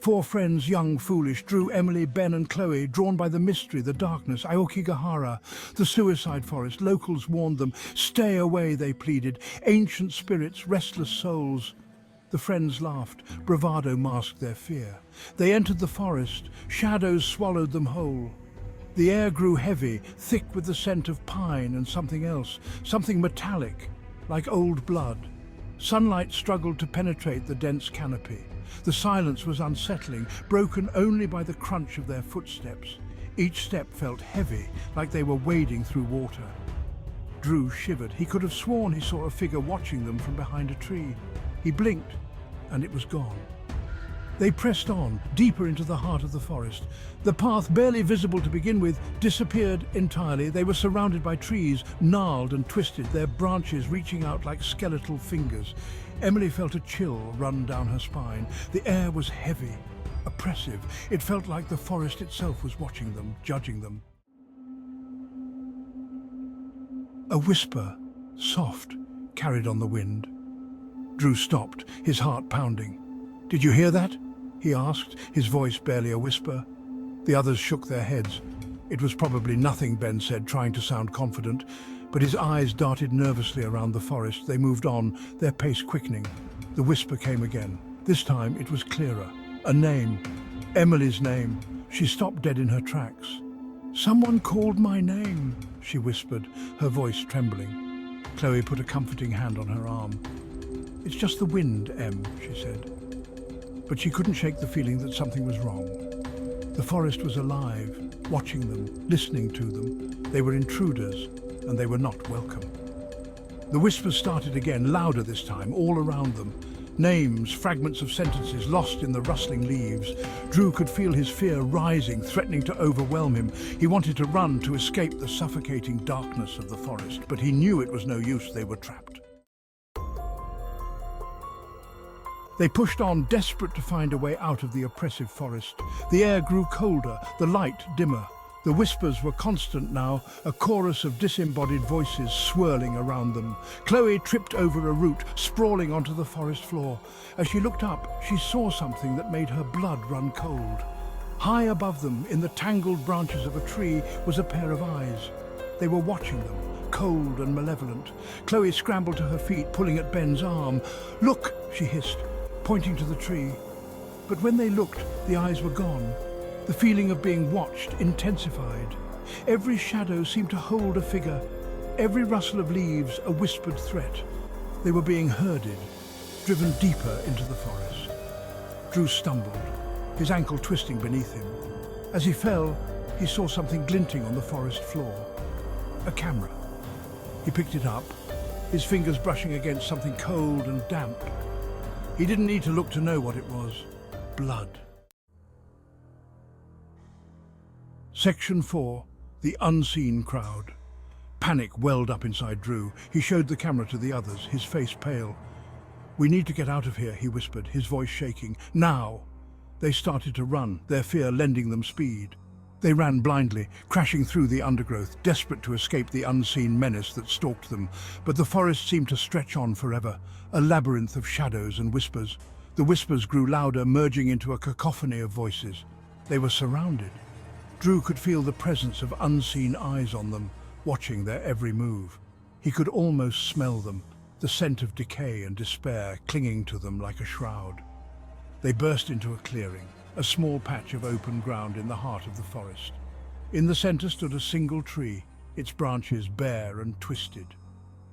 Four friends, young, foolish, Drew, Emily, Ben and Chloe, drawn by the mystery, the darkness, Aokigahara, the suicide forest. Locals warned them. Stay away, they pleaded. Ancient spirits, restless souls. The friends laughed. Bravado masked their fear. They entered the forest. Shadows swallowed them whole. The air grew heavy, thick with the scent of pine and something else, something metallic, like old blood. Sunlight struggled to penetrate the dense canopy. The silence was unsettling, broken only by the crunch of their footsteps. Each step felt heavy, like they were wading through water. Drew shivered. He could have sworn he saw a figure watching them from behind a tree. He blinked, and it was gone. They pressed on, deeper into the heart of the forest. The path, barely visible to begin with, disappeared entirely. They were surrounded by trees, gnarled and twisted, their branches reaching out like skeletal fingers. Emily felt a chill run down her spine. The air was heavy, oppressive. It felt like the forest itself was watching them, judging them. A whisper, soft, carried on the wind. Drew stopped, his heart pounding. "Did you hear that?" he asked, his voice barely a whisper. The others shook their heads. It was probably nothing, Ben said, trying to sound confident, but his eyes darted nervously around the forest. They moved on, their pace quickening. The whisper came again. This time it was clearer. A name. Emily's name. She stopped dead in her tracks. "Someone called my name," she whispered, her voice trembling. Chloe put a comforting hand on her arm. "It's just the wind, Em," she said. But she couldn't shake the feeling that something was wrong. The forest was alive, watching them, listening to them. They were intruders, and they were not welcome. The whispers started again, louder this time, all around them. Names, fragments of sentences lost in the rustling leaves. Drew could feel his fear rising, threatening to overwhelm him. He wanted to run to escape the suffocating darkness of the forest, but he knew it was no use. They were trapped. They pushed on, desperate to find a way out of the oppressive forest. The air grew colder, the light dimmer. The whispers were constant now, a chorus of disembodied voices swirling around them. Chloe tripped over a root, sprawling onto the forest floor. As she looked up, she saw something that made her blood run cold. High above them, in the tangled branches of a tree, was a pair of eyes. They were watching them, cold and malevolent. Chloe scrambled to her feet, pulling at Ben's arm. "Look," she hissed, pointing to the tree. But when they looked, the eyes were gone. The feeling of being watched intensified. Every shadow seemed to hold a figure, every rustle of leaves a whispered threat. They were being herded, driven deeper into the forest. Drew stumbled, his ankle twisting beneath him. As he fell, he saw something glinting on the forest floor. A camera. He picked it up, his fingers brushing against something cold and damp. He didn't need to look to know what it was. Blood. Section 4. The Unseen Crowd. Panic welled up inside Drew. He showed the camera to the others, his face pale. "We need to get out of here," he whispered, his voice shaking. "Now!" They started to run, their fear lending them speed. They ran blindly, crashing through the undergrowth, desperate to escape the unseen menace that stalked them. But the forest seemed to stretch on forever, a labyrinth of shadows and whispers. The whispers grew louder, merging into a cacophony of voices. They were surrounded. Drew could feel the presence of unseen eyes on them, watching their every move. He could almost smell them, the scent of decay and despair clinging to them like a shroud. They burst into a clearing, a small patch of open ground in the heart of the forest. In the center stood a single tree, its branches bare and twisted.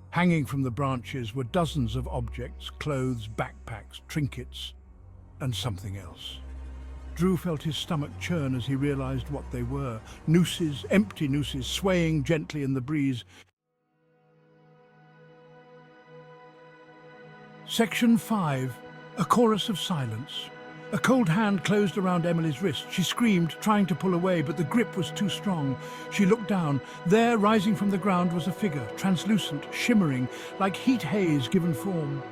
Hanging from the branches were dozens of objects, clothes, backpacks, trinkets, and something else. Drew felt his stomach churn as he realized what they were. Nooses, empty nooses, swaying gently in the breeze. Section 5. A chorus of silence. A cold hand closed around Emily's wrist. She screamed, trying to pull away, but the grip was too strong. She looked down. There, rising from the ground, was a figure, translucent, shimmering, like heat haze given form.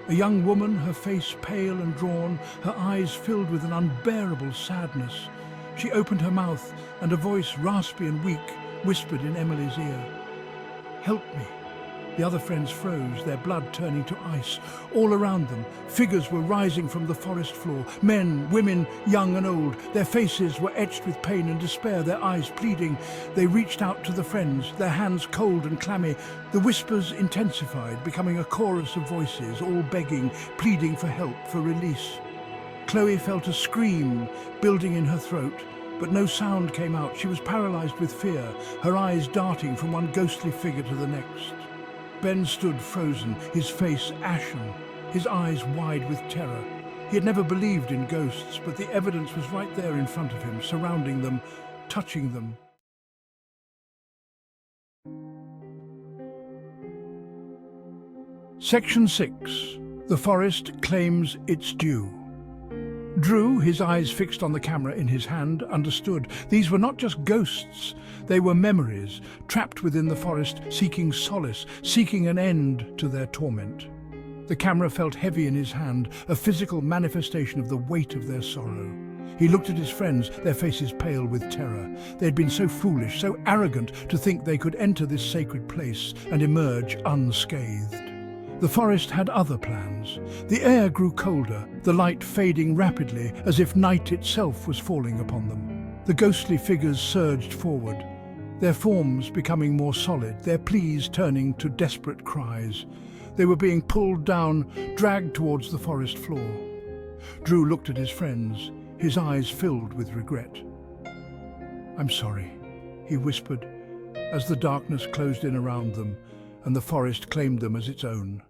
A young woman, her face pale and drawn, her eyes filled with an unbearable sadness. She opened her mouth, and a voice, raspy and weak, whispered in Emily's ear. "Help me. The other friends froze, their blood turning to ice. All around them, figures were rising from the forest floor. Men, women, young and old. Their faces were etched with pain and despair, their eyes pleading. They reached out to the friends, their hands cold and clammy. The whispers intensified, becoming a chorus of voices, all begging, pleading for help, for release. Chloe felt a scream building in her throat, but no sound came out. She was paralyzed with fear, her eyes darting from one ghostly figure to the next. Ben stood frozen, his face ashen, his eyes wide with terror. He had never believed in ghosts, but the evidence was right there in front of him, surrounding them, touching them. Section 6. The forest claims its due. Drew, his eyes fixed on the camera in his hand, understood. These were not just ghosts, they were memories, trapped within the forest, seeking solace, seeking an end to their torment. The camera felt heavy in his hand, a physical manifestation of the weight of their sorrow. He looked at his friends, their faces pale with terror. They had been so foolish, so arrogant to think they could enter this sacred place and emerge unscathed. The forest had other plans. The air grew colder, the light fading rapidly as if night itself was falling upon them. The ghostly figures surged forward, their forms becoming more solid, their pleas turning to desperate cries. They were being pulled down, dragged towards the forest floor. Drew looked at his friends, his eyes filled with regret. "I'm sorry," he whispered, as the darkness closed in around them and the forest claimed them as its own.